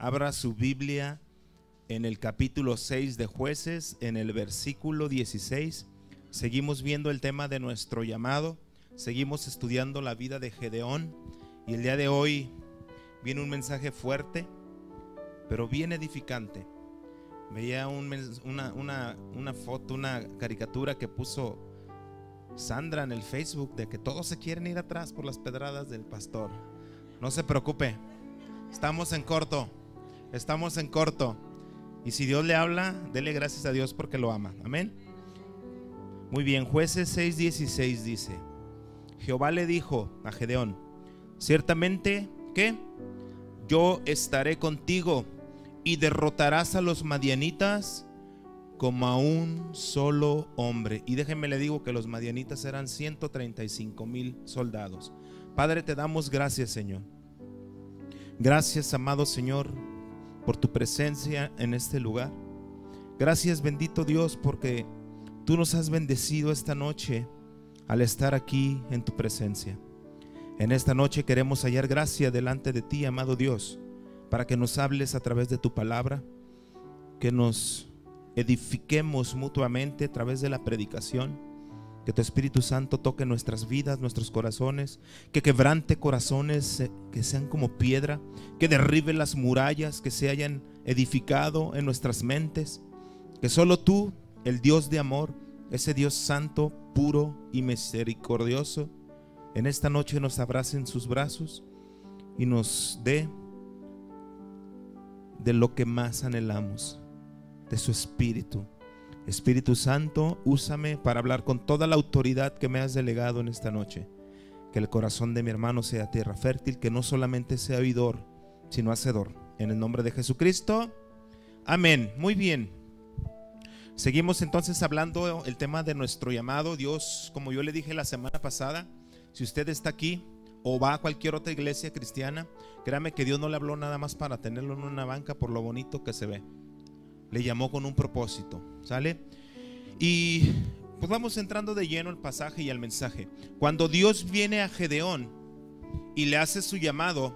Abra su Biblia en el capítulo 6 de Jueces, en el versículo 16. Seguimos viendo el tema de nuestro llamado, seguimos estudiando la vida de Gedeón, y el día de hoy viene un mensaje fuerte, pero bien edificante. Veía una foto, una caricatura que puso Sandra en el Facebook de que todos se quieren ir atrás por las pedradas del pastor. No se preocupe, estamos en corto, y si Dios le habla, dele gracias a Dios porque lo ama. Amén. Muy bien, Jueces 6:16 dice: Jehová le dijo a Gedeón: ciertamente que yo estaré contigo y derrotarás a los madianitas como a un solo hombre. Y déjenme le digo que los madianitas eran 135,000 soldados. Padre, te damos gracias, Señor. Gracias, amado Señor, por tu presencia en este lugar. Gracias, bendito Dios, porque tú nos has bendecido esta noche al estar aquí en tu presencia. En esta noche queremos hallar gracia delante de ti, amado Dios, para que nos hables a través de tu palabra, que nos edifiquemos mutuamente a través de la predicación, que tu Espíritu Santo toque nuestras vidas, nuestros corazones, que quebrante corazones que sean como piedra, que derribe las murallas que se hayan edificado en nuestras mentes, que solo tú, el Dios de amor, ese Dios santo, puro y misericordioso, en esta noche nos abrace en sus brazos y nos dé de lo que más anhelamos, de su Espíritu. Espíritu Santo, úsame para hablar con toda la autoridad que me has delegado en esta noche. Que el corazón de mi hermano sea tierra fértil, que no solamente sea oidor, sino hacedor. En el nombre de Jesucristo, amén. Muy bien. Seguimos entonces hablando el tema de nuestro llamado. Dios, como yo le dije la semana pasada, si usted está aquí o va a cualquier otra iglesia cristiana, créame que Dios no le habló nada más para tenerlo en una banca por lo bonito que se ve. Le llamó con un propósito, ¿sale? Y pues vamos entrando de lleno al pasaje y al mensaje. Cuando Dios viene a Gedeón y le hace su llamado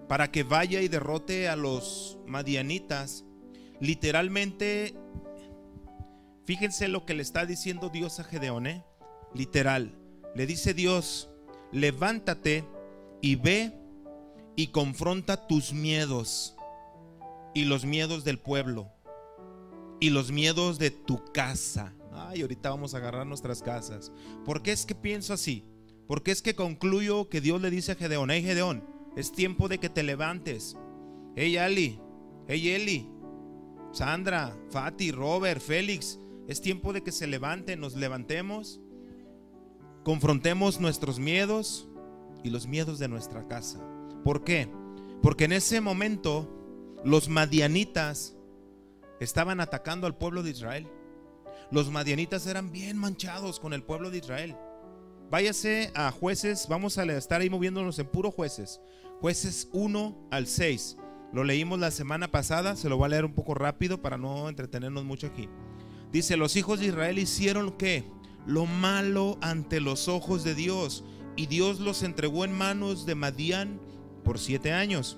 para que vaya y derrote a los madianitas, literalmente, fíjense lo que le está diciendo Dios a Gedeón, literal, le dice Dios: levántate y ve y confronta tus miedos y los miedos del pueblo y los miedos de tu casa. Ay, ahorita vamos a agarrar nuestras casas. ¿Por qué es que pienso así? Porque es que concluyo que Dios le dice a Gedeón: hey Gedeón, es tiempo de que te levantes. Hey Ali, hey Eli, Sandra, Fati, Robert, Félix, es tiempo de que se levanten, nos levantemos, confrontemos nuestros miedos y los miedos de nuestra casa. ¿Por qué? Porque en ese momento los madianitas estaban atacando al pueblo de Israel. Los madianitas eran bien manchados con el pueblo de Israel. Váyase a Jueces, vamos a estar ahí moviéndonos en puro Jueces. Jueces 1 al 6. Lo leímos la semana pasada, se lo voy a leer un poco rápido para no entretenernos mucho aquí. Dice: los hijos de Israel hicieron ¿qué? Lo malo ante los ojos de Dios, y Dios los entregó en manos de Madián por 7 años.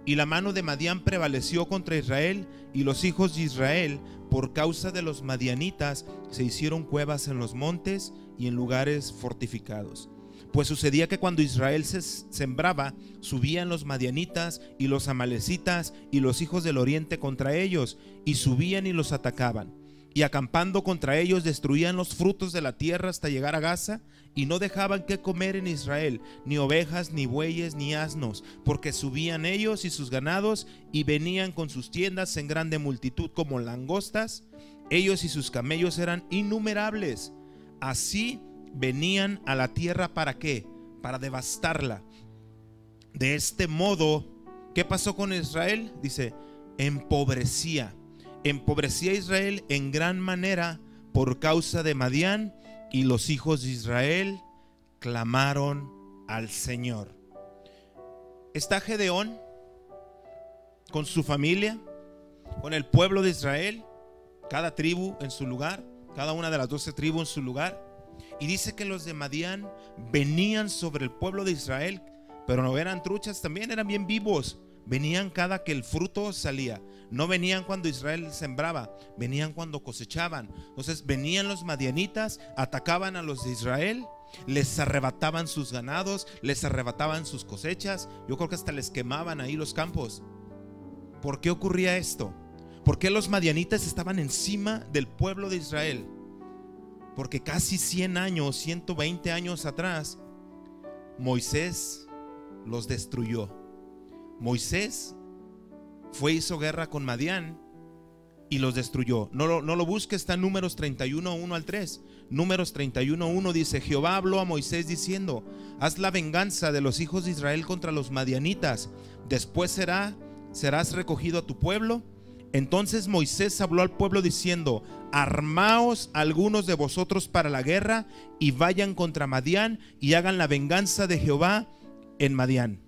Y la mano de Madián prevaleció contra Israel, y los hijos de Israel, por causa de los madianitas, se hicieron cuevas en los montes y en lugares fortificados. Pues sucedía que cuando Israel se sembraba, subían los madianitas y los amalecitas y los hijos del oriente contra ellos, y subían y los atacaban. Y acampando contra ellos, destruían los frutos de la tierra hasta llegar a Gaza, y no dejaban que comer en Israel, ni ovejas, ni bueyes, ni asnos, porque subían ellos y sus ganados, y venían con sus tiendas en grande multitud como langostas. Ellos y sus camellos eran innumerables. Así venían a la tierra, ¿para qué? Para devastarla. De este modo, ¿qué pasó con Israel? Dice: empobrecía Israel en gran manera por causa de Madián, y los hijos de Israel clamaron al Señor. Está Gedeón con su familia, con el pueblo de Israel, cada tribu en su lugar, cada una de las 12 tribus en su lugar. Y dice que los de Madián venían sobre el pueblo de Israel, pero no eran truchas, también eran bien vivos. Venían cada que el fruto salía. No venían cuando Israel sembraba, venían cuando cosechaban. Entonces venían los madianitas, atacaban a los de Israel, les arrebataban sus ganados, les arrebataban sus cosechas. Yo creo que hasta les quemaban ahí los campos. ¿Por qué ocurría esto? ¿Por qué los madianitas estaban encima del pueblo de Israel? Porque casi 100 años, 120 años atrás, Moisés los destruyó. Moisés hizo guerra con Madián y los destruyó. No lo busques, está en Números 31, 1 al 3. Números 31, 1 dice: Jehová habló a Moisés diciendo: haz la venganza de los hijos de Israel contra los madianitas, después serás recogido a tu pueblo. Entonces Moisés habló al pueblo diciendo: armaos algunos de vosotros para la guerra y vayan contra Madián y hagan la venganza de Jehová en Madián.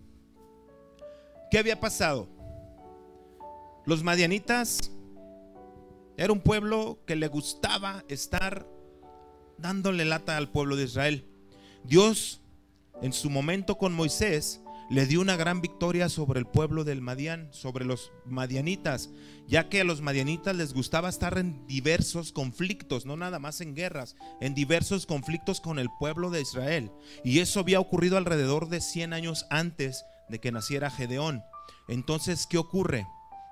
¿Qué había pasado? Los madianitas era un pueblo que le gustaba estar dándole lata al pueblo de Israel. Dios en su momento con Moisés le dio una gran victoria sobre el pueblo del Madián, sobre los madianitas, ya que a los madianitas les gustaba estar en diversos conflictos, no nada más en guerras, en diversos conflictos con el pueblo de Israel. Y eso había ocurrido alrededor de 100 años antes de que naciera Gedeón. Entonces, ¿qué ocurre?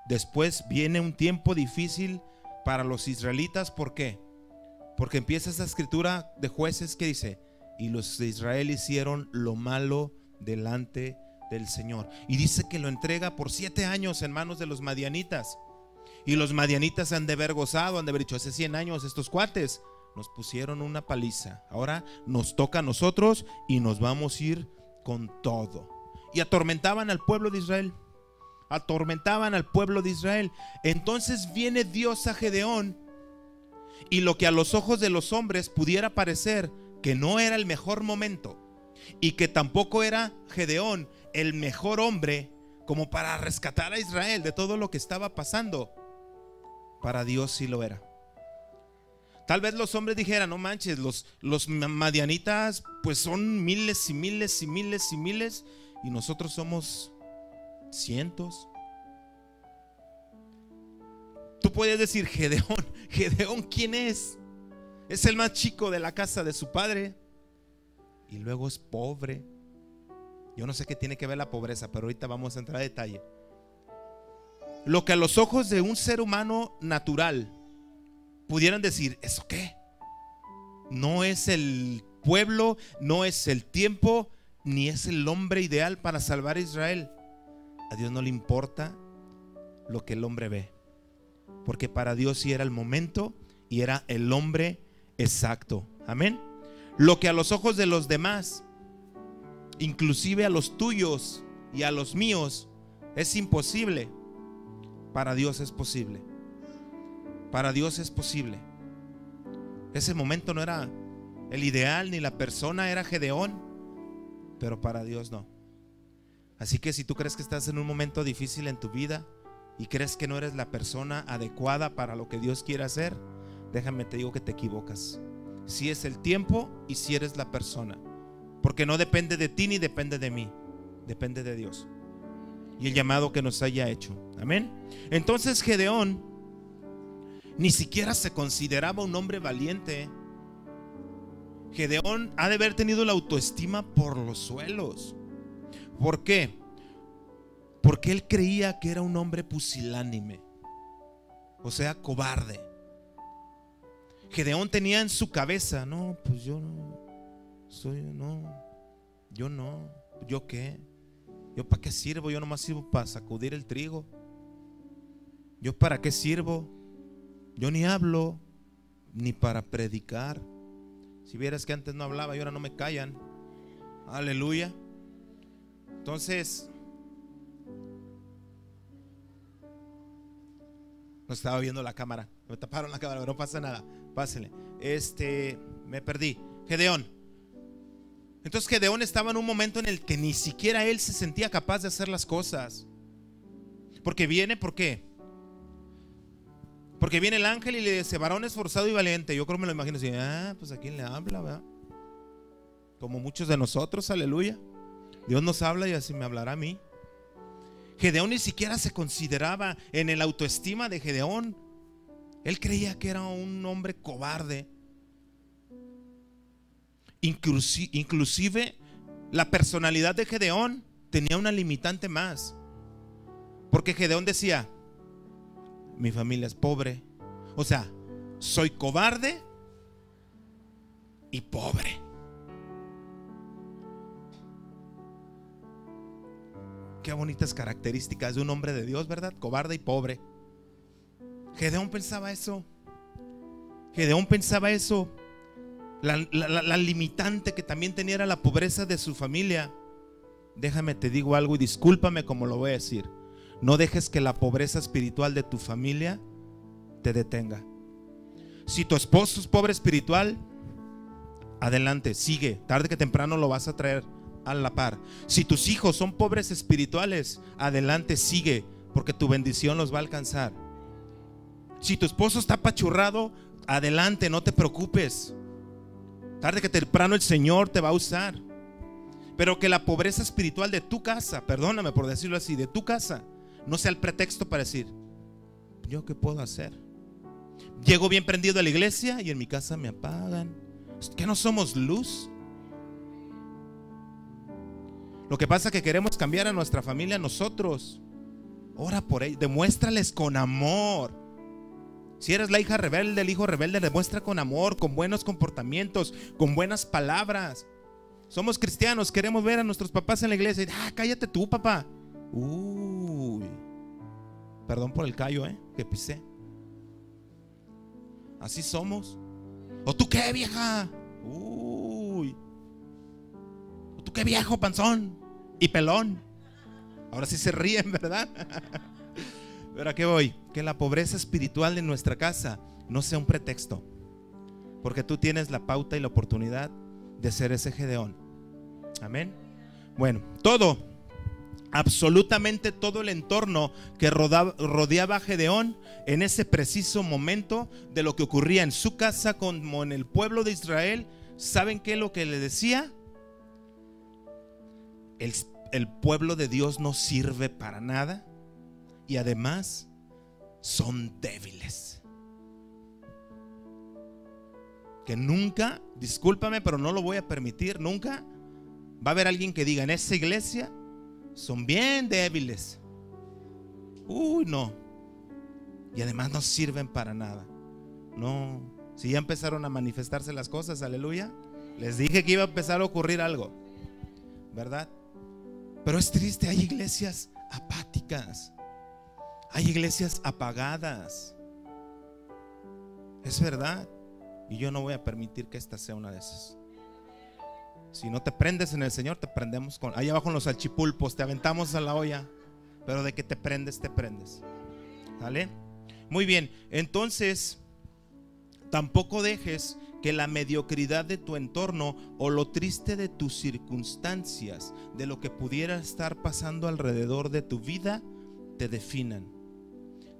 Después viene un tiempo difícil para los israelitas. ¿Por qué? Porque empieza esa escritura de Jueces que dice: y los de Israel hicieron lo malo delante del Señor. Y dice que lo entrega por 7 años en manos de los madianitas. Y los madianitas han de haber gozado, han de haber dicho: hace 100 años estos cuates nos pusieron una paliza, ahora nos toca a nosotros y nos vamos a ir con todo. Y atormentaban al pueblo de Israel. Atormentaban al pueblo de Israel. Entonces viene Dios a Gedeón, y lo que a los ojos de los hombres pudiera parecer que no era el mejor momento, y que tampoco era Gedeón el mejor hombre como para rescatar a Israel de todo lo que estaba pasando, para Dios sí lo era. Tal vez los hombres dijeran: no manches, los madianitas pues son miles y miles y miles y miles, y nosotros somos cientos. Tú puedes decir: Gedeón, ¿quién es? Es el más chico de la casa de su padre, y luego es pobre. Yo no sé qué tiene que ver la pobreza, pero ahorita vamos a entrar a detalle. Lo que a los ojos de un ser humano natural pudieran decir: ¿eso qué? No es el pueblo, no es el tiempo, ni es el hombre ideal para salvar a Israel. A Dios no le importa lo que el hombre ve, porque para Dios sí era el momento y era el hombre exacto. Amén. Lo que a los ojos de los demás, inclusive a los tuyos y a los míos, es imposible, para Dios es posible. Para Dios es posible. Ese momento no era el ideal, ni la persona era Gedeón, pero para Dios no. Así que si tú crees que estás en un momento difícil en tu vida y crees que no eres la persona adecuada para lo que Dios quiere hacer, déjame te digo que te equivocas. Si es el tiempo y si eres la persona, porque no depende de ti ni depende de mí, depende de Dios y el llamado que nos haya hecho. Amén. Entonces Gedeón ni siquiera se consideraba un hombre valiente. Gedeón ha de haber tenido la autoestima por los suelos. ¿Por qué? Porque él creía que era un hombre pusilánime, o sea, cobarde. Gedeón tenía en su cabeza: no, pues yo no soy, ¿yo qué? ¿Yo para qué sirvo? Yo nomás sirvo para sacudir el trigo. ¿Yo para qué sirvo? Yo ni hablo ni para predicar. Si vieras que antes no hablaba y ahora no me callan. Aleluya. Entonces, no estaba viendo la cámara, me taparon la cámara, pero no pasa nada, pásele. Me perdí. Gedeón. Entonces Gedeón estaba en un momento en el que ni siquiera él se sentía capaz de hacer las cosas. Porque viene, ¿por qué? Porque viene el ángel y le dice: varón esforzado y valiente. Yo creo que me lo imagino así: pues a quién le habla, ¿verdad? Como muchos de nosotros, aleluya. Dios nos habla y así me hablará a mí. Gedeón ni siquiera se consideraba en el autoestima de Gedeón. Él creía que era un hombre cobarde. Inclusive la personalidad de Gedeón tenía una limitante más. Porque Gedeón decía: mi familia es pobre. O sea, soy cobarde y pobre. Qué bonitas características de un hombre de Dios, ¿verdad? Cobarde y pobre. Gedeón pensaba eso. Gedeón pensaba eso. La limitante que también tenía era la pobreza de su familia. Déjame te digo algo y discúlpame como lo voy a decir. No dejes que la pobreza espiritual de tu familia te detenga. Si tu esposo es pobre espiritual, adelante, sigue. Tarde que temprano lo vas a traer a la par. Si tus hijos son pobres espirituales, adelante, sigue, porque tu bendición los va a alcanzar. Si tu esposo está apachurrado, adelante, no te preocupes. Tarde que temprano el Señor te va a usar. Pero que la pobreza espiritual de tu casa, perdóname por decirlo así, de tu casa, no sea el pretexto para decir: ¿yo qué puedo hacer? Llego bien prendido a la iglesia y en mi casa me apagan. ¿Qué no somos luz? Lo que pasa es que queremos cambiar a nuestra familia nosotros. Ora por ellos, demuéstrales con amor. Si eres la hija rebelde, el hijo rebelde, demuestra con amor, con buenos comportamientos, con buenas palabras. Somos cristianos, queremos ver a nuestros papás en la iglesia y cállate tú, papá. Uy, perdón por el callo, que pisé. Así somos. ¿O tú qué, vieja? Uy. ¿O tú qué, viejo panzón y pelón? Ahora sí se ríen, ¿verdad? Pero ¿a qué voy? Que la pobreza espiritual de nuestra casa no sea un pretexto, porque tú tienes la pauta y la oportunidad de ser ese Gedeón. Amén. Bueno, absolutamente todo el entorno que rodeaba a Gedeón en ese preciso momento de lo que ocurría en su casa como en el pueblo de Israel, ¿saben qué es lo que le decía? El pueblo de Dios no sirve para nada y además son débiles. Que nunca, discúlpame, pero no lo voy a permitir, nunca va a haber alguien que diga: en esa iglesia son bien débiles. Uy, no. Y además no sirven para nada. No. Si ya empezaron a manifestarse las cosas, aleluya. Les dije que iba a empezar a ocurrir algo, ¿verdad? Pero es triste, hay iglesias apáticas, hay iglesias apagadas. Es verdad. Y yo no voy a permitir que esta sea una de esas. Si no te prendes en el Señor, te prendemos con ahí abajo en los salchipulpos, te aventamos a la olla. Pero de que te prendes, te prendes. ¿Vale? Muy bien, entonces tampoco dejes que la mediocridad de tu entorno o lo triste de tus circunstancias, de lo que pudiera estar pasando alrededor de tu vida, te definan.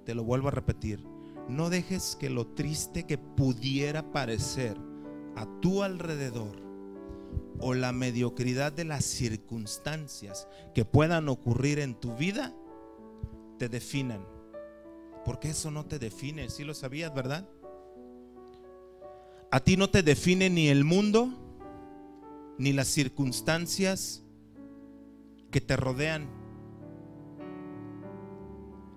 Te lo vuelvo a repetir: no dejes que lo triste que pudiera parecer a tu alrededor o la mediocridad de las circunstancias que puedan ocurrir en tu vida te definan. Porque eso no te define. ¿Sí lo sabías, verdad? A ti no te define ni el mundo ni las circunstancias que te rodean.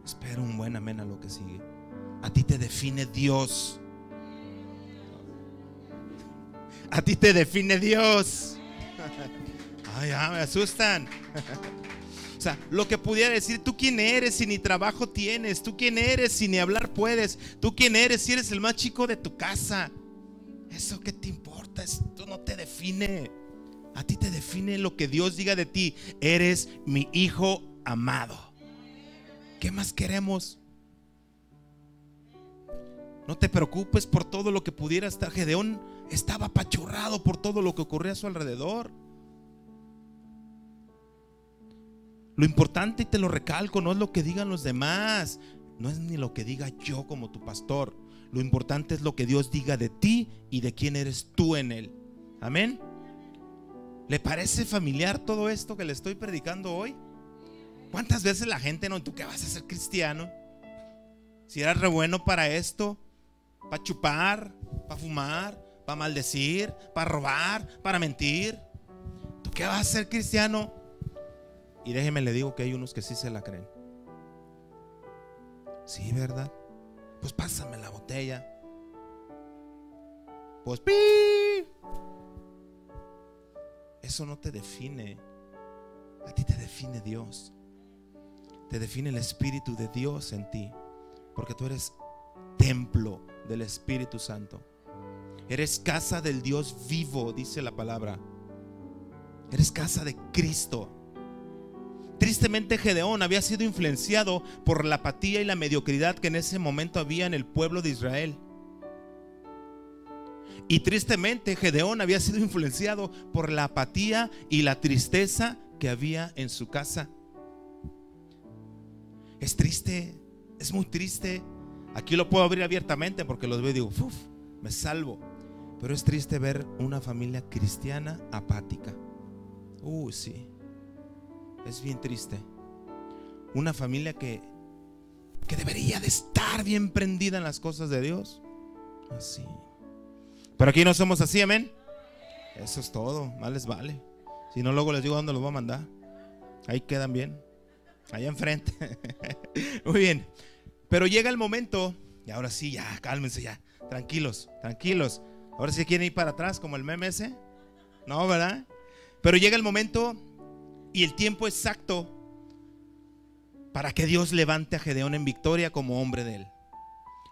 Espero un buen amén a lo que sigue. A ti te define Dios. A ti te define Dios. Ay, ya me asustan. O sea, lo que pudiera decir: ¿tú quién eres si ni trabajo tienes? ¿Tú quién eres si ni hablar puedes? ¿Tú quién eres si eres el más chico de tu casa? ¿Eso qué te importa? Esto no te define. A ti te define lo que Dios diga de ti: eres mi hijo amado. ¿Qué más queremos? No te preocupes por todo lo que pudiera estar. Gedeón estaba apachurrado por todo lo que ocurría a su alrededor. Lo importante, y te lo recalco, no es lo que digan los demás, no es ni lo que diga yo como tu pastor. Lo importante es lo que Dios diga de ti y de quién eres tú en Él. Amén. ¿Le parece familiar todo esto que le estoy predicando hoy? ¿Cuántas veces la gente no? ¿Tú qué vas a ser cristiano? Si eras re bueno para esto, para chupar, para fumar, para maldecir, para robar, para mentir. ¿Tú qué vas a ser cristiano? Y déjeme le digo que hay unos que sí se la creen. Sí, ¿verdad? Pues pásame la botella. Pues ¡pi! Eso no te define. A ti te define Dios. Te define el Espíritu de Dios en ti. Porque tú eres templo del Espíritu Santo. Eres casa del Dios vivo, dice la palabra. Eres casa de Cristo. Tristemente Gedeón había sido influenciado por la apatía y la mediocridad que en ese momento había en el pueblo de Israel. Y tristemente Gedeón había sido influenciado por la apatía y la tristeza que había en su casa. Es triste, es muy triste. Aquí lo puedo abrir abiertamente porque los veo y digo, uf, me salvo. Pero es triste ver una familia cristiana apática. Sí, es bien triste. Una familia que debería de estar bien prendida en las cosas de Dios. Así. Pero aquí no somos así, amén. Eso es todo, más les vale. Si no, luego les digo dónde los voy a mandar. Ahí quedan bien, allá enfrente. Muy bien. Pero llega el momento, y ahora sí, ya, cálmense ya. Tranquilos, tranquilos. Ahora sí quieren ir para atrás como el meme ese. No, ¿verdad? Pero llega el momento y el tiempo exacto para que Dios levante a Gedeón en victoria como hombre de él.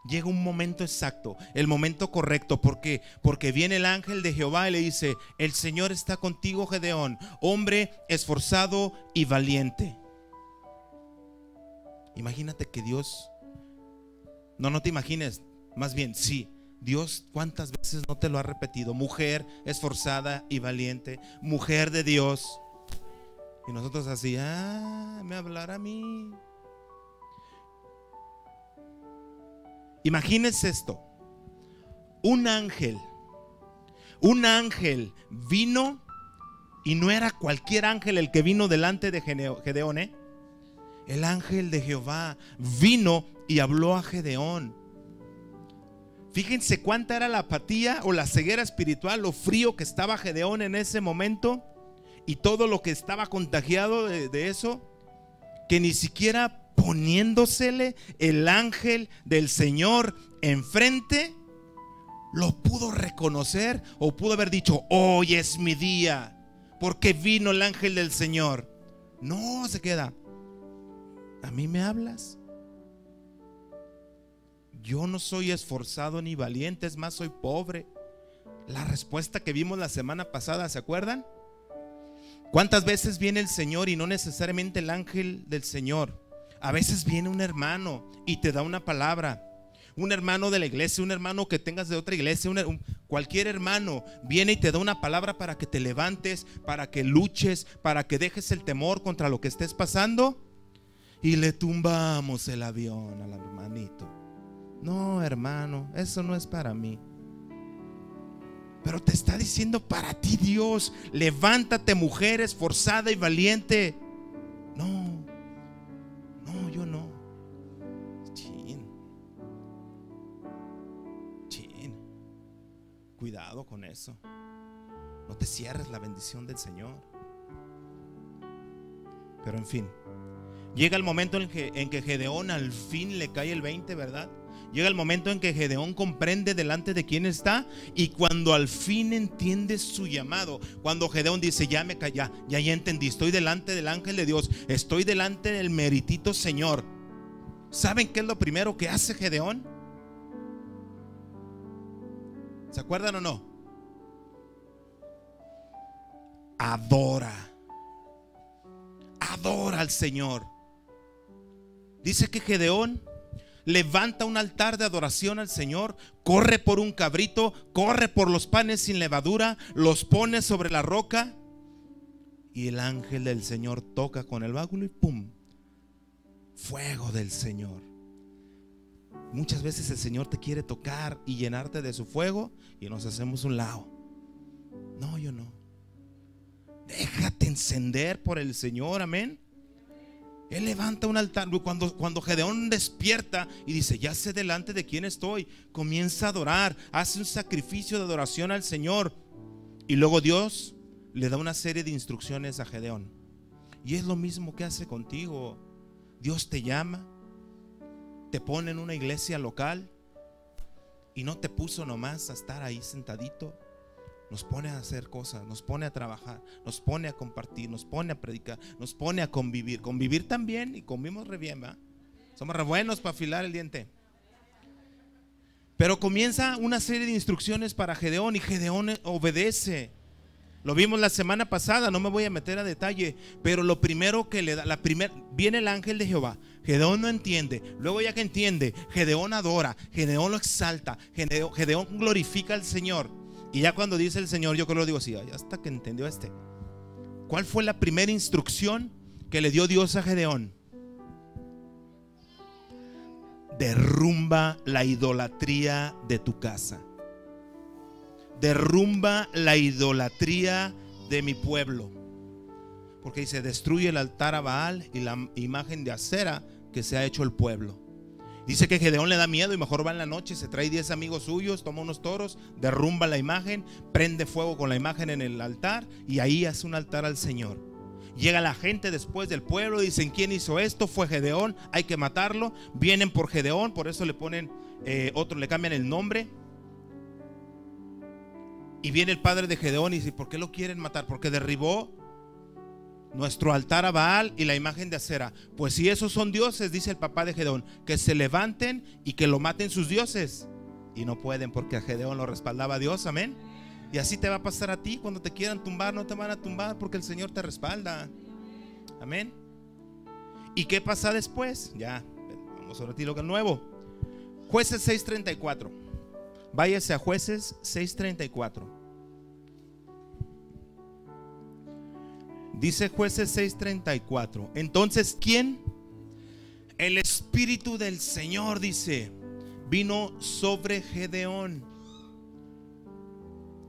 Llega un momento exacto, el momento correcto. ¿Por qué? Porque viene el ángel de Jehová y le dice: el Señor está contigo, Gedeón, hombre esforzado y valiente. Imagínate que Dios, no te imagines, más bien sí, Dios cuántas veces no te lo ha repetido: mujer esforzada y valiente, mujer de Dios. Y nosotros así, me hablará a mí. Imagínense esto: un ángel vino, y no era cualquier ángel el que vino delante de Gedeón, El ángel de Jehová vino y habló a Gedeón. Fíjense cuánta era la apatía o la ceguera espiritual, lo frío que estaba Gedeón en ese momento, y todo lo que estaba contagiado de eso, que ni siquiera poniéndosele el ángel del Señor enfrente lo pudo reconocer, o pudo haber dicho: hoy es mi día porque vino el ángel del Señor. No, se queda: ¿a mí me hablas? Yo no soy esforzado ni valiente, es más, soy pobre. La respuesta que vimos la semana pasada, ¿se acuerdan? ¿Cuántas veces viene el Señor y no necesariamente el ángel del Señor? A veces viene un hermano y te da una palabra. Un hermano de la iglesia, un hermano que tengas de otra iglesia, cualquier hermano viene y te da una palabra para que te levantes, para que luches, para que dejes el temor contra lo que estés pasando. Y le tumbamos el avión al hermanito. No, hermano, eso no es para mí. Pero te está diciendo para ti Dios: levántate, mujer esforzada y valiente. No, yo no. Chin. Cuidado con eso. No te cierres la bendición del Señor. Pero en fin, llega el momento en que Gedeón al fin le cae el 20, ¿verdad? Llega el momento en que Gedeón comprende delante de quién está, y cuando al fin entiende su llamado, cuando Gedeón dice: ya entendí, estoy delante del ángel de Dios, estoy delante del meritito Señor. ¿Saben qué es lo primero que hace Gedeón? ¿Se acuerdan o no? Adora al Señor. Dice que Gedeón levanta un altar de adoración al Señor, corre por un cabrito, corre por los panes sin levadura, los pone sobre la roca, y el ángel del Señor toca con el báculo y ¡pum! Fuego del Señor. Muchas veces el Señor te quiere tocar y llenarte de su fuego, y nos hacemos un lado. No, yo no. Déjate encender por el Señor, amén. Él levanta un altar. Cuando Gedeón despierta y dice: ya sé delante de quién estoy, comienza a adorar, hace un sacrificio de adoración al Señor. Y luego Dios le da una serie de instrucciones a Gedeón. Y es lo mismo que hace contigo. Dios te llama, te pone en una iglesia local y no te puso nomás a estar ahí sentadito. Nos pone a hacer cosas, nos pone a trabajar, nos pone a compartir, nos pone a predicar, nos pone a convivir. Convivir también, y convivimos re bien, ¿va? Somos re buenos para afilar el diente. Pero comienza una serie de instrucciones para Gedeón, y Gedeón obedece. Lo vimos la semana pasada, no me voy a meter a detalle, pero lo primero que le da, viene el ángel de Jehová. Gedeón no entiende, luego ya que entiende, Gedeón adora, Gedeón lo exalta, Gedeón glorifica al Señor. Y ya cuando dice el Señor, yo creo que lo digo así, hasta que entendió ¿Cuál fue la primera instrucción que le dio Dios a Gedeón? Derrumba la idolatría de tu casa. Derrumba la idolatría de mi pueblo. Porque dice: destruye el altar a Baal y la imagen de Acera que se ha hecho el pueblo. Dice que Gedeón le da miedo y mejor va en la noche, se trae 10 amigos suyos, toma unos toros, derrumba la imagen, prende fuego con la imagen en el altar y ahí hace un altar al Señor. Llega la gente después del pueblo, dicen: ¿quién hizo esto? Fue Gedeón, hay que matarlo. Vienen por Gedeón, por eso le ponen le cambian el nombre. Y viene el padre de Gedeón y dice: ¿por qué lo quieren matar? Porque derribó nuestro altar a Baal y la imagen de Acera. Pues si esos son dioses, dice el papá de Gedeón, que se levanten y que lo maten sus dioses. Y no pueden, porque a Gedeón lo respaldaba Dios. Amén. Y así te va a pasar a ti. Cuando te quieran tumbar, no te van a tumbar, porque el Señor te respalda. Amén. ¿Y qué pasa después? Ya, vamos a retiro que nuevo. Jueces 6:34. Váyase a Jueces 6:34. Dice Jueces 6:34. Entonces, ¿quién? El Espíritu del Señor, dice, vino sobre Gedeón.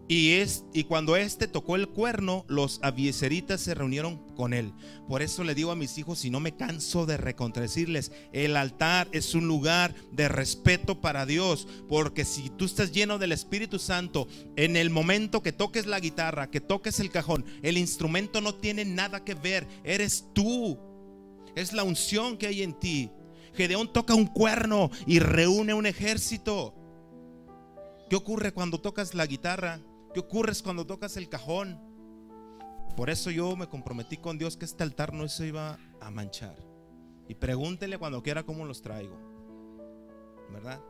Y cuando éste tocó el cuerno, los abiezeritas se reunieron con él. Por eso le digo a mis hijos, y no me canso de recontrecirles, el altar es un lugar de respeto para Dios. Porque si tú estás lleno del Espíritu Santo, en el momento que toques la guitarra, que toques el cajón, el instrumento no tiene nada que ver, eres tú. Es la unción que hay en ti. Gedeón toca un cuerno y reúne un ejército. ¿Qué ocurre cuando tocas la guitarra? ¿Qué ocurre cuando tocas el cajón? Por eso yo me comprometí con Dios que este altar no se iba a manchar. Y pregúntele cuando quiera cómo los traigo, ¿verdad?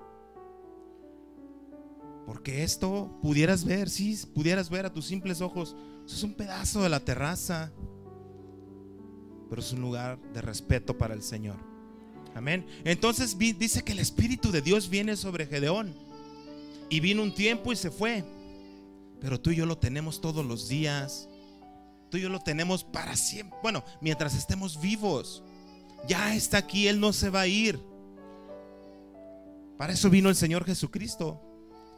Porque esto pudieras ver, sí, pudieras ver a tus simples ojos, eso es un pedazo de la terraza, pero es un lugar de respeto para el Señor. Amén. Entonces dice que el Espíritu de Dios viene sobre Gedeón. Y vino un tiempo y se fue. Pero tú y yo lo tenemos todos los días. Tú y yo lo tenemos para siempre. Bueno, mientras estemos vivos. Ya está aquí, Él no se va a ir. Para eso vino el Señor Jesucristo.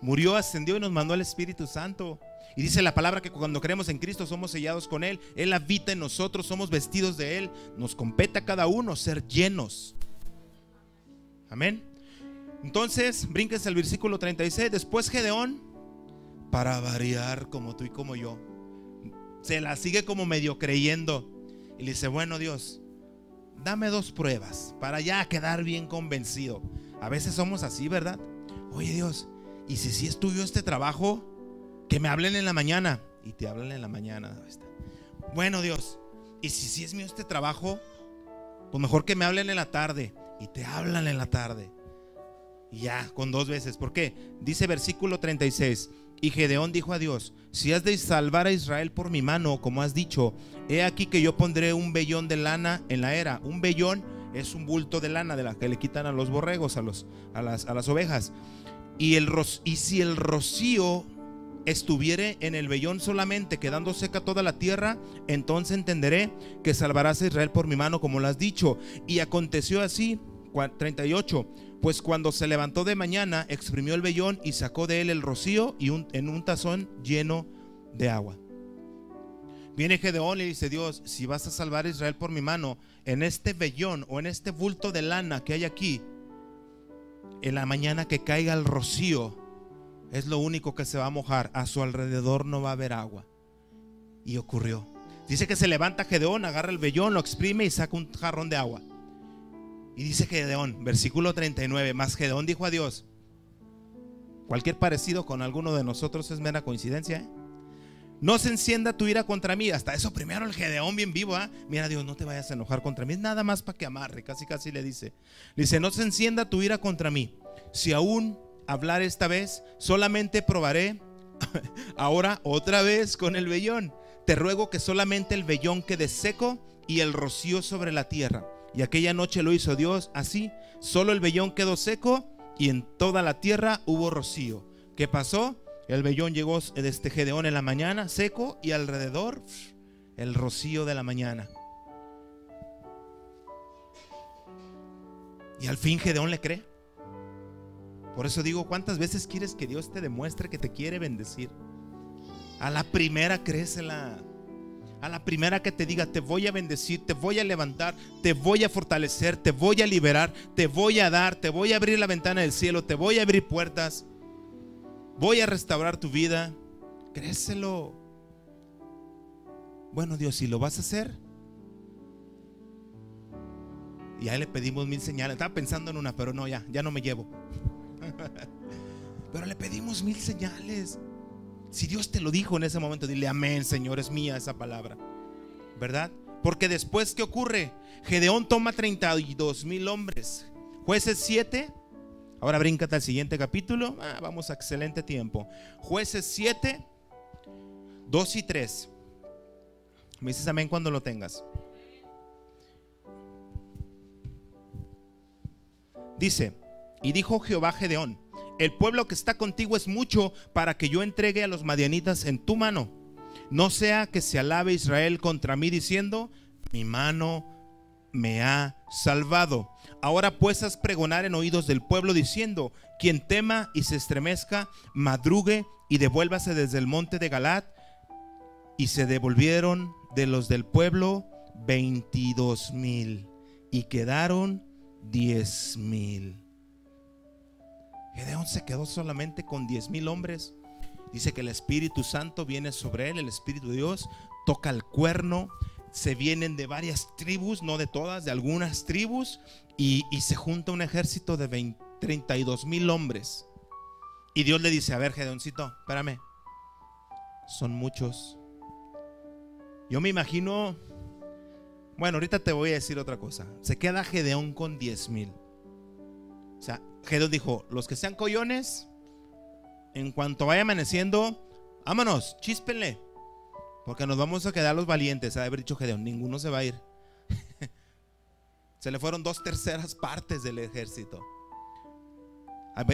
Murió, ascendió y nos mandó el Espíritu Santo. Y dice la palabra que cuando creemos en Cristo somos sellados con Él. Él habita en nosotros, somos vestidos de Él. Nos compete a cada uno ser llenos. Amén. Entonces, brínquese al versículo 36. Después Gedeón, para variar como tú y como yo, se la sigue como medio creyendo. Y le dice: bueno, Dios, dame 2 pruebas para ya quedar bien convencido. A veces somos así, ¿verdad? Oye, Dios, ¿y si es tuyo este trabajo? Que me hablen en la mañana. Y te hablan en la mañana. Bueno, Dios, ¿y si es mío este trabajo? Pues mejor que me hablen en la tarde. Y te hablan en la tarde. Y ya, con 2 veces. ¿Por qué? Dice versículo 36. Y Gedeón dijo a Dios: si has de salvar a Israel por mi mano, como has dicho, he aquí que yo pondré un vellón de lana en la era. Un vellón es un bulto de lana de la que le quitan a los borregos, a las ovejas. Y si el rocío estuviere en el vellón solamente, quedando seca toda la tierra, entonces entenderé que salvarás a Israel por mi mano, como lo has dicho. Y aconteció así. 38. Pues cuando se levantó de mañana, exprimió el vellón y sacó de él el rocío en un tazón lleno de agua. Viene Gedeón y le dice: Dios, si vas a salvar a Israel por mi mano, en este vellón o en este bulto de lana que hay aquí, en la mañana que caiga el rocío, es lo único que se va a mojar. A su alrededor no va a haber agua. Y ocurrió. Dice que se levanta Gedeón, agarra el vellón, lo exprime y saca un jarrón de agua. Y dice Gedeón, versículo 39: mas Gedeón dijo a Dios. Cualquier parecido con alguno de nosotros es mera coincidencia, ¿eh? No se encienda tu ira contra mí. Hasta eso primero el Gedeón bien vivo, ¿eh? Mira, Dios, no te vayas a enojar contra mí. Es nada más para que amarre. Casi casi le dice, no se encienda tu ira contra mí. Si aún hablar esta vez, solamente probaré ahora otra vez con el vellón. Te ruego que solamente el vellón quede seco y el rocío sobre la tierra. Y aquella noche lo hizo Dios así. Solo el vellón quedó seco y en toda la tierra hubo rocío. ¿Qué pasó? El vellón llegó de este Gedeón en la mañana, seco, y alrededor el rocío de la mañana. Y al fin Gedeón le cree. Por eso digo, ¿cuántas veces quieres que Dios te demuestre que te quiere bendecir? A la primera créesela. A la primera que te diga: te voy a bendecir, te voy a levantar, te voy a fortalecer, te voy a liberar, te voy a dar, te voy a abrir la ventana del cielo, te voy a abrir puertas, voy a restaurar tu vida. Créeselo. Bueno, Dios, si lo vas a hacer. Y ahí le pedimos 1000 señales. Estaba pensando en una, pero no, ya no me llevo. Pero le pedimos 1000 señales. Si Dios te lo dijo en ese momento, dile: amén, Señor, es mía esa palabra, ¿verdad? Porque después, ¿qué ocurre? Gedeón toma 32,000 hombres. Jueces 7. Ahora bríncate al siguiente capítulo. Vamos a excelente tiempo. Jueces 7, 2 y 3. Me dices amén cuando lo tengas. Dice: y dijo Jehová a Gedeón: el pueblo que está contigo es mucho para que yo entregue a los madianitas en tu mano. No sea que se alabe Israel contra mí diciendo: mi mano me ha salvado. Ahora pues haz pregonar en oídos del pueblo diciendo: quien tema y se estremezca, madrugue y devuélvase desde el monte de Galaad. Y se devolvieron de los del pueblo 22,000 y quedaron 10,000. Gedeón se quedó solamente con 10,000 hombres. Dice que el Espíritu Santo viene sobre él, el Espíritu de Dios toca el cuerno. Se vienen de varias tribus, no de todas, de algunas tribus, y se junta un ejército de 32,000 hombres. Y Dios le dice: a ver, Gedeoncito, espérame, son muchos. Yo me imagino, bueno, ahorita te voy a decir otra cosa. Se queda Gedeón con 10,000. O sea, Gedeón dijo: los que sean collones, en cuanto vaya amaneciendo, vámonos, chíspenle, porque nos vamos a quedar los valientes. Ha de haber dicho Gedeón: ninguno se va a ir. Se le fueron 2/3 partes del ejército.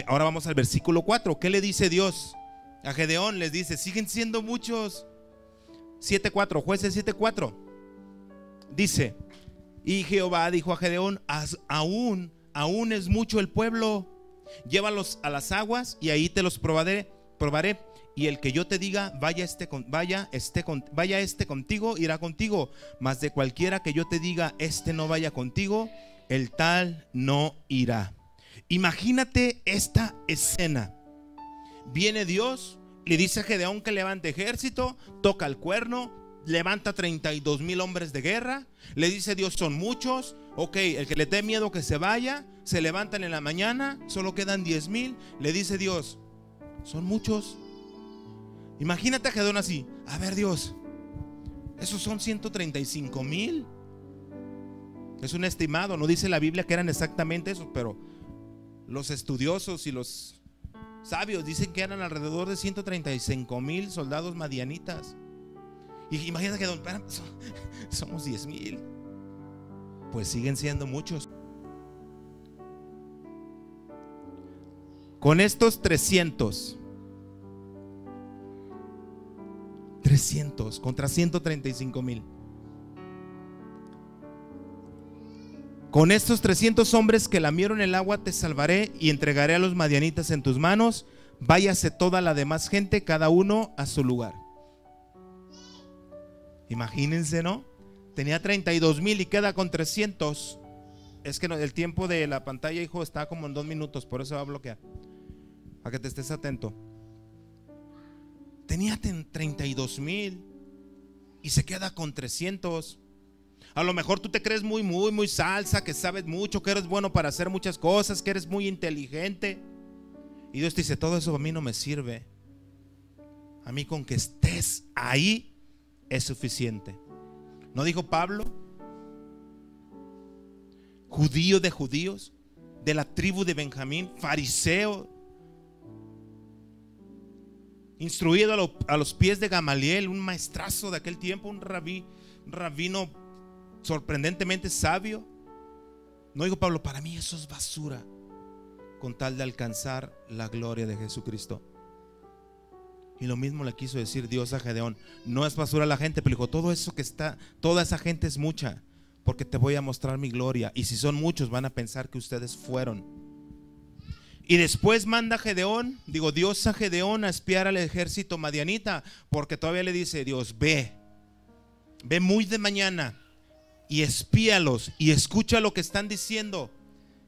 Ahora vamos al versículo 4. ¿Qué le dice Dios a Gedeón? Les dice: siguen siendo muchos. 7:4, Jueces 7:4. Dice: y Jehová dijo a Gedeón: aún es mucho el pueblo, llévalos a las aguas y ahí te los probaré. Y el que yo te diga, vaya este contigo, irá contigo. Mas de cualquiera que yo te diga, este no vaya contigo, el tal no irá. Imagínate esta escena. Viene Dios, le dice a Gedeón que levante ejército, toca el cuerno, levanta 32,000 hombres de guerra. Le dice Dios: son muchos. Ok, el que le dé miedo que se vaya. Se levantan en la mañana, solo quedan 10,000. Le dice Dios: son muchos. Imagínate a Gedeón así: a ver, Dios, esos son 135,000. Es un estimado, no dice la Biblia que eran exactamente esos, pero los estudiosos y los sabios dicen que eran alrededor de 135,000 soldados madianitas. Y imagínate que somos 10,000. Pues siguen siendo muchos. Con estos 300 contra 135,000. Con estos 300 hombres que lamieron el agua te salvaré y entregaré a los madianitas en tus manos. Váyase toda la demás gente, cada uno a su lugar. Imagínense, ¿no? Tenía 32,000 y queda con 300. Es que el tiempo de la pantalla, hijo, está como en 2 minutos, por eso va a bloquear, para que te estés atento. Tenía 32,000 y se queda con 300. A lo mejor tú te crees muy salsa, que sabes mucho, que eres bueno para hacer muchas cosas, que eres muy inteligente. Y Dios te dice, todo eso a mí no me sirve. A mí con que estés ahí es suficiente. ¿No dijo Pablo? Judío de judíos, de la tribu de Benjamín, fariseo, instruido a los pies de Gamaliel, un maestrazo de aquel tiempo, un rabino sorprendentemente sabio. No digo Pablo, para mí eso es basura, con tal de alcanzar la gloria de Jesucristo. Y lo mismo le quiso decir Dios a Gedeón. No es basura la gente, pero dijo, todo eso que está, toda esa gente es mucha, porque te voy a mostrar mi gloria. Y si son muchos van a pensar que ustedes fueron. Y después manda Dios a Gedeón a espiar al ejército madianita, porque todavía le dice Dios, ve muy de mañana y espíalos y escucha lo que están diciendo.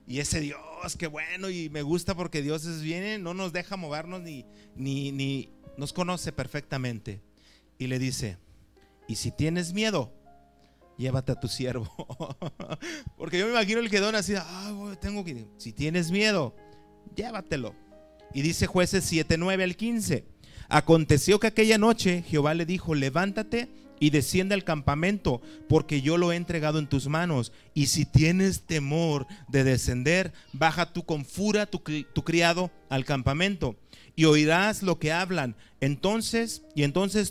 Y ese Dios, qué bueno, y me gusta porque Dios viene, no nos deja movernos ni nos conoce perfectamente. Y le dice, y si tienes miedo, llévate a tu siervo. Porque yo me imagino el Gedeón así, si tienes miedo, llévatelo. Y dice Jueces 7:9 al 15. Aconteció que aquella noche Jehová le dijo, levántate y desciende al campamento, porque yo lo he entregado en tus manos. Y si tienes temor de descender, baja tú con furia tu criado al campamento, y oirás lo que hablan. Entonces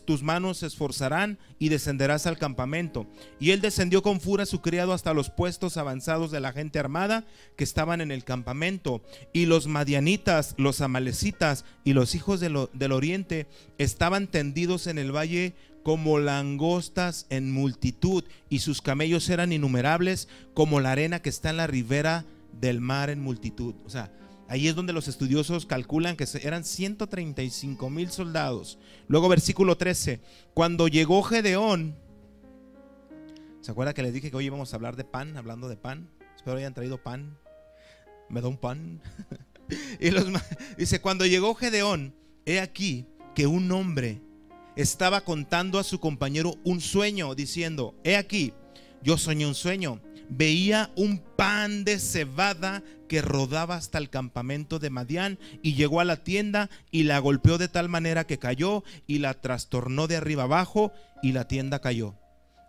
tus manos se esforzarán y descenderás al campamento. Y él descendió con furia su criado hasta los puestos avanzados de la gente armada que estaban en el campamento. Y los madianitas, los amalecitas y los hijos del oriente estaban tendidos en el valle como langostas en multitud, y sus camellos eran innumerables como la arena que está en la ribera del mar en multitud. O sea, ahí es donde los estudiosos calculan que eran 135,000 soldados. Luego versículo 13, cuando llegó Gedeón, ¿se acuerda que les dije que hoy íbamos a hablar de pan? Hablando de pan, espero hayan traído pan. ¿Me da un pan? Y dice, cuando llegó Gedeón, he aquí que un hombre estaba contando a su compañero un sueño, diciendo, he aquí, yo soñé un sueño. Veía un pan de cebada que rodaba hasta el campamento de Madián, y llegó a la tienda y la golpeó de tal manera que cayó, y la trastornó de arriba abajo, y la tienda cayó.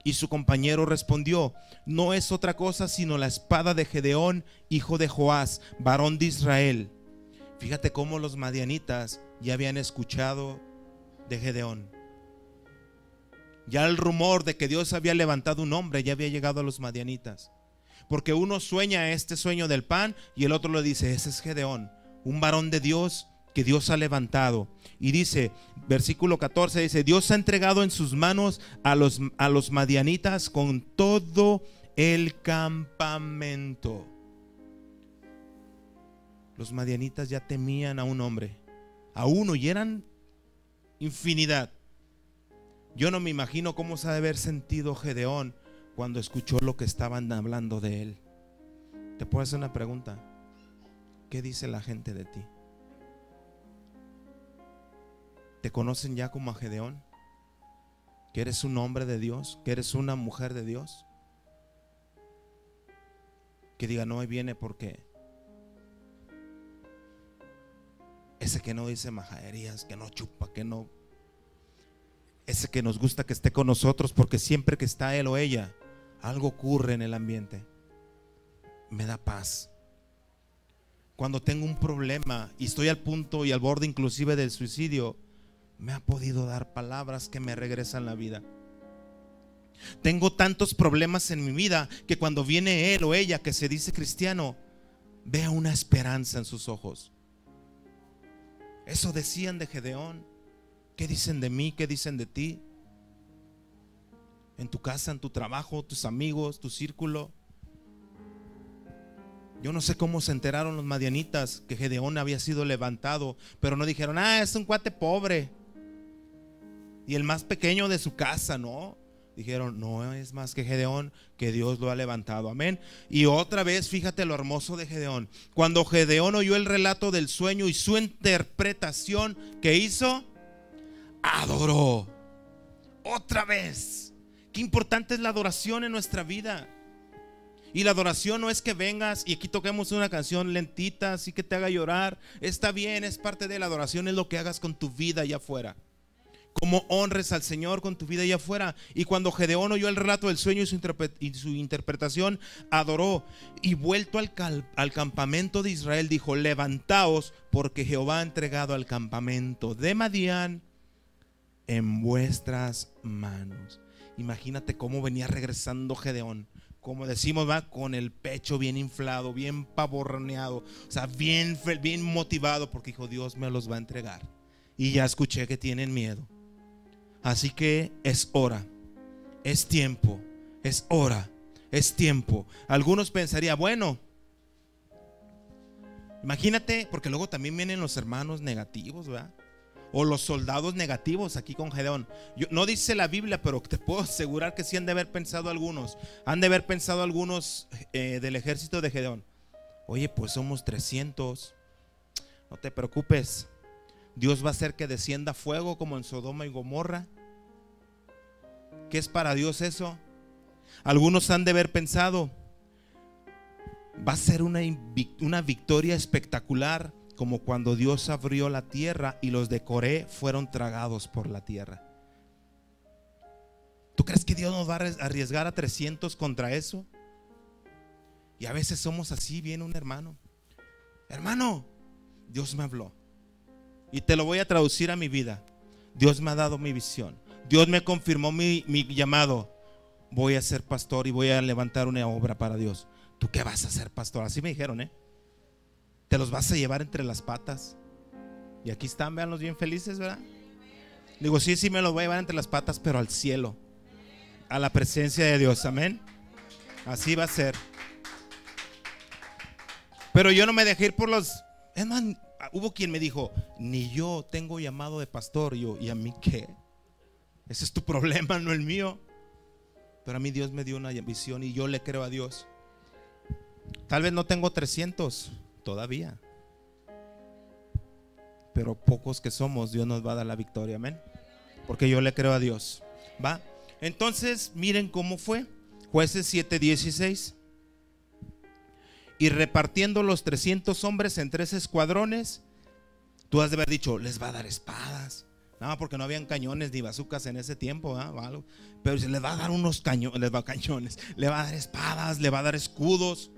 Y su compañero respondió, no es otra cosa sino la espada de Gedeón, hijo de Joás, varón de Israel. Fíjate cómo los madianitas ya habían escuchado de Gedeón. Ya el rumor de que Dios había levantado un hombre ya había llegado a los madianitas, porque uno sueña este sueño del pan y el otro le dice, ese es Gedeón, un varón de Dios que Dios ha levantado. Y dice, versículo 14, dice, Dios ha entregado en sus manos a los madianitas con todo el campamento. Los madianitas ya temían a un hombre, a uno, y eran infinidad. Yo no me imagino cómo se ha de haber sentido Gedeón cuando escuchó lo que estaban hablando de él. Te puedo hacer una pregunta. ¿Qué dice la gente de ti? ¿Te conocen ya como a Gedeón? ¿Que eres un hombre de Dios? ¿Que eres una mujer de Dios? Que diga, no, ahí viene porque ese que no dice majaderías, que no chupa, que no, ese que nos gusta que esté con nosotros, porque siempre que está él o ella, algo ocurre en el ambiente. Me da paz. Cuando tengo un problema y estoy al punto y al borde inclusive del suicidio, me ha podido dar palabras que me regresan la vida. Tengo tantos problemas en mi vida que cuando viene él o ella que se dice cristiano, veo una esperanza en sus ojos. Eso decían de Gedeón. ¿Qué dicen de mí? ¿Qué dicen de ti? En tu casa, en tu trabajo, tus amigos, tu círculo. Yo no sé cómo se enteraron los madianitas que Gedeón había sido levantado, pero no dijeron, es un cuate pobre y el más pequeño de su casa, ¿no? Dijeron, no es más que Gedeón, que Dios lo ha levantado, amén. Y otra vez, fíjate lo hermoso de Gedeón. Cuando Gedeón oyó el relato del sueño y su interpretación, ¿qué hizo? Adoró. Otra vez. Qué importante es la adoración en nuestra vida. Y la adoración no es que vengas y aquí toquemos una canción lentita, así que te haga llorar. Está bien, es parte de la adoración, es lo que hagas con tu vida allá afuera. Cómo honres al Señor con tu vida allá afuera. Y cuando Gedeón oyó el relato del sueño y su interpretación, adoró. Y vuelto al campamento de Israel, dijo: levantaos, porque Jehová ha entregado al campamento de Madián en vuestras manos. Imagínate cómo venía regresando Gedeón, como decimos, va, con el pecho bien inflado, bien pavoneado, o sea, bien motivado, porque dijo: Dios me los va a entregar. Y ya escuché que tienen miedo. Así que es hora, es tiempo, es hora, es tiempo. Algunos pensarían, bueno, imagínate, porque luego también vienen los hermanos negativos, ¿verdad? O los soldados negativos aquí con Gedeón. No dice la Biblia, pero te puedo asegurar que sí han de haber pensado algunos. Han de haber pensado algunos del ejército de Gedeón: oye, pues somos 300. No te preocupes, Dios va a hacer que descienda fuego como en Sodoma y Gomorra. ¿Qué es para Dios eso? Algunos han de haber pensado: va a ser una victoria espectacular, como cuando Dios abrió la tierra y los de Coré fueron tragados por la tierra. ¿Tú crees que Dios nos va a arriesgar a 300 contra eso? Y a veces somos así. Viene un hermano: hermano, Dios me habló y te lo voy a traducir a mi vida. Dios me ha dado mi visión, Dios me confirmó mi llamado. Voy a ser pastor y voy a levantar una obra para Dios. ¿Tú qué vas a hacer, pastor? Así me dijeron, te los vas a llevar entre las patas. Y aquí están, véanlos bien felices, ¿verdad? Digo, sí, me los voy a llevar entre las patas, pero al cielo, a la presencia de Dios, amén. Así va a ser. Pero yo no me dejé ir por los... Es más, hubo quien me dijo: ni yo tengo llamado de pastor. Y yo: ¿y a mí qué? Ese es tu problema, no el mío. Pero a mí Dios me dio una visión y yo le creo a Dios. Tal vez no tengo 300 todavía, pero pocos que somos, Dios nos va a dar la victoria, amén. Porque yo le creo a Dios. Va. Entonces miren cómo fue. Jueces 7:16. Y repartiendo los 300 hombres en 3 escuadrones. Tú has de haber dicho: les va a dar espadas. No, porque no habían cañones ni bazucas en ese tiempo, ¿eh? Pero se les va a dar unos cañones, le va a dar espadas, le va a dar escudos.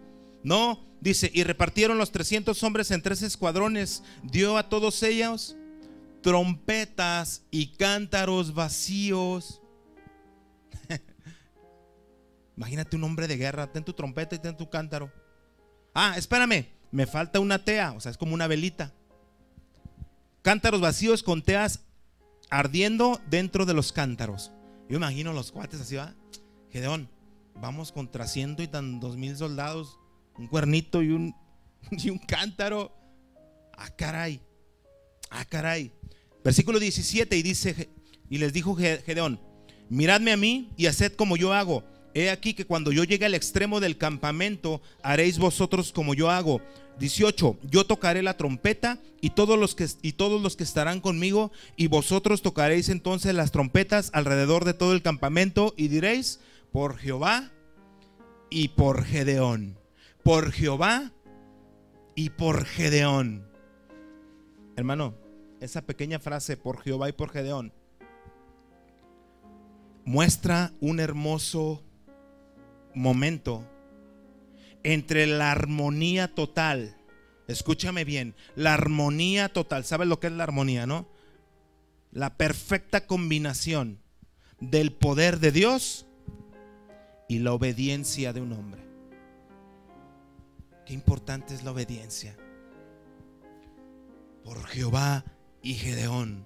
No, dice: y repartieron los 300 hombres en 3 escuadrones. Dio a todos ellos trompetas y cántaros vacíos. Imagínate un hombre de guerra: ten tu trompeta y ten tu cántaro. Ah, espérame, me falta una tea, o sea, es como una velita. Cántaros vacíos con teas ardiendo dentro de los cántaros. Yo imagino los cuates así, va: Gedeón, vamos contra 100,000 soldados, un cuernito y un cántaro. Ah, caray. Versículo 17, y dice: y les dijo Gedeón: miradme a mí y haced como yo hago. He aquí que cuando yo llegue al extremo del campamento, haréis vosotros como yo hago. 18, yo tocaré la trompeta y todos los que estarán conmigo, y vosotros tocaréis entonces las trompetas alrededor de todo el campamento, y diréis: por Jehová y por Gedeón. Por Jehová y por Gedeón. Hermano, esa pequeña frase, por Jehová y por Gedeón, muestra un hermoso momento entre la armonía total. Escúchame bien, la armonía total. ¿Sabes lo que es la armonía, no? La perfecta combinación del poder de Dios y la obediencia de un hombre. Qué importante es la obediencia. Por Jehová y Gedeón,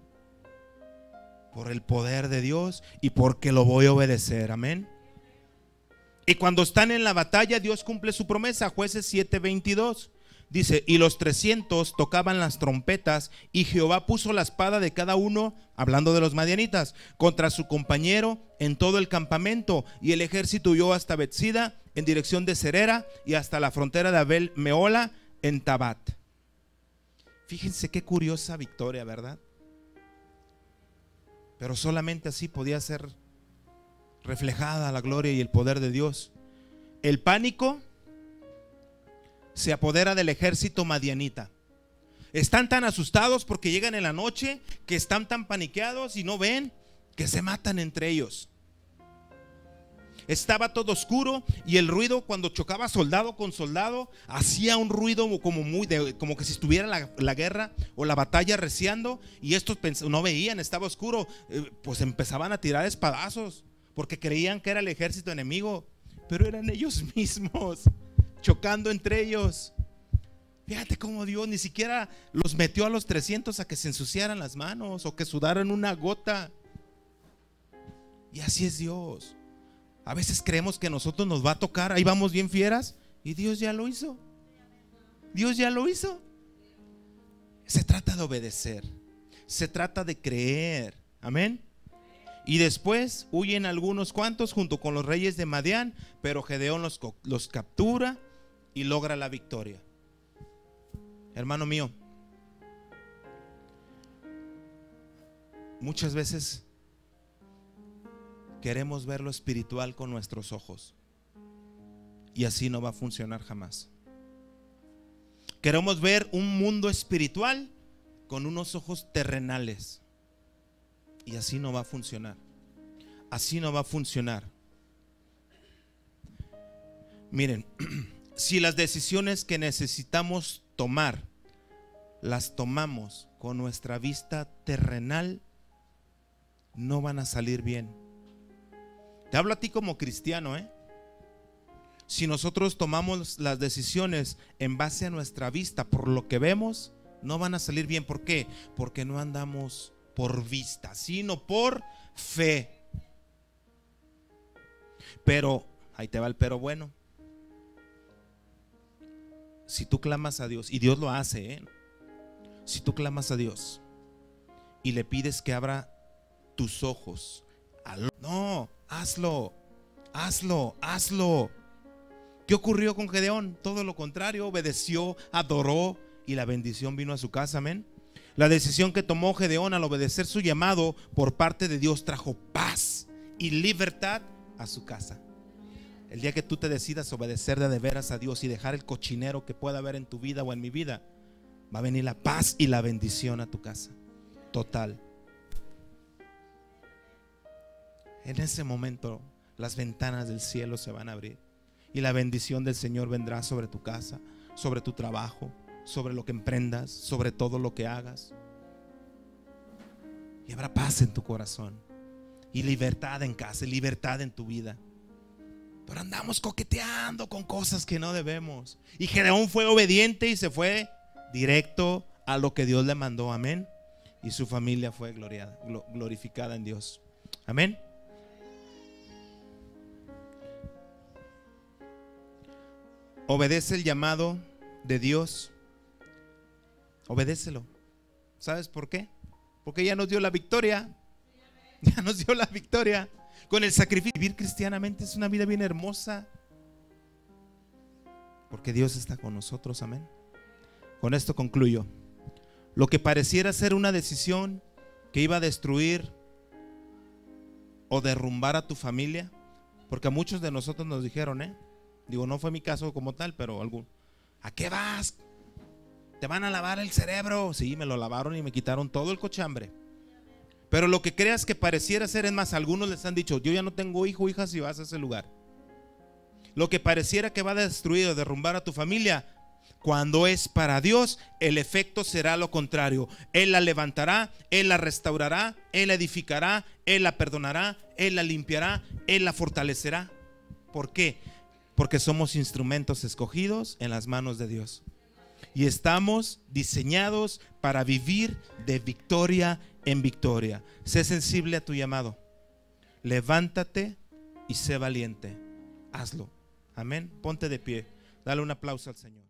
por el poder de Dios y porque lo voy a obedecer, amén. Y cuando están en la batalla, Dios cumple su promesa. Jueces 7:22 Dice, y los 300 tocaban las trompetas, y Jehová puso la espada de cada uno, hablando de los madianitas, contra su compañero en todo el campamento. Y el ejército huyó hasta Betsida, en dirección de Serera, y hasta la frontera de Abel Meola, en Tabat. Fíjense qué curiosa victoria, ¿verdad? Pero solamente así podía ser reflejada la gloria y el poder de Dios. El pánico se apodera del ejército madianita. Están tan asustados porque llegan en la noche, que están tan paniqueados y no ven, que se matan entre ellos. Estaba todo oscuro y el ruido, cuando chocaba soldado con soldado, hacía un ruido como que si estuviera la guerra o la batalla reciando, y estos no veían, estaba oscuro, pues empezaban a tirar espadazos porque creían que era el ejército enemigo, pero eran ellos mismos chocando entre ellos. Fíjate cómo Dios ni siquiera los metió a los 300 a que se ensuciaran las manos o que sudaran una gota. Y así es Dios. A veces creemos que a nosotros nos va a tocar, ahí vamos bien fieras, y Dios ya lo hizo. Dios ya lo hizo. Se trata de obedecer, se trata de creer. Amén. Y después huyen algunos cuantos junto con los reyes de Madián, pero Gedeón los captura y logra la victoria. Hermano mío, muchas veces queremos ver lo espiritual con nuestros ojos, y así no va a funcionar jamás. Queremos ver un mundo espiritual con unos ojos terrenales, y así no va a funcionar. Así no va a funcionar. Miren, si las decisiones que necesitamos tomar las tomamos con nuestra vista terrenal, no van a salir bien. Te hablo a ti como cristiano, Si nosotros tomamos las decisiones en base a nuestra vista, por lo que vemos, no van a salir bien. ¿Por qué? Porque no andamos por vista, sino por fe. Pero, ahí te va el pero bueno. Si tú clamas a Dios, y Dios lo hace, si tú clamas a Dios y le pides que abra tus ojos, no, hazlo. ¿Qué ocurrió con Gedeón? Todo lo contrario, obedeció, adoró, y la bendición vino a su casa. Amén. La decisión que tomó Gedeón al obedecer su llamado por parte de Dios trajo paz y libertad a su casa. El día que tú te decidas obedecer de veras a Dios y dejar el cochinero que pueda haber en tu vida o en mi vida, va a venir la paz y la bendición a tu casa. Total. En ese momento las ventanas del cielo se van a abrir y la bendición del Señor vendrá sobre tu casa, sobre tu trabajo, sobre lo que emprendas, sobre todo lo que hagas. Y habrá paz en tu corazón y libertad en casa, libertad en tu vida. Pero andamos coqueteando con cosas que no debemos. Y Gedeón fue obediente y se fue directo a lo que Dios le mandó. Amén. Y su familia fue glorificada en Dios. Amén. Obedece el llamado de Dios. Obedécelo. ¿Sabes por qué? Porque ya nos dio la victoria. Ya nos dio la victoria. Con el sacrificio. Vivir cristianamente es una vida bien hermosa, porque Dios está con nosotros. Amén. Con esto concluyo. Lo que pareciera ser una decisión que iba a destruir o derrumbar a tu familia, porque a muchos de nosotros nos dijeron, digo, no fue mi caso como tal, pero algún, ¿a qué vas? ¿Te van a lavar el cerebro? Sí, me lo lavaron y me quitaron todo el cochambre. Pero lo que creas que pareciera ser, es más, algunos les han dicho, yo ya no tengo hijo o hija si vas a ese lugar. Lo que pareciera que va a destruir o derrumbar a tu familia, cuando es para Dios, el efecto será lo contrario. Él la levantará, Él la restaurará, Él la edificará, Él la perdonará, Él la limpiará, Él la fortalecerá. ¿Por qué? Porque somos instrumentos escogidos en las manos de Dios. Y estamos diseñados para vivir de victoria en victoria. Sé sensible a tu llamado. Levántate y sé valiente. Hazlo. Amén. Ponte de pie. Dale un aplauso al Señor.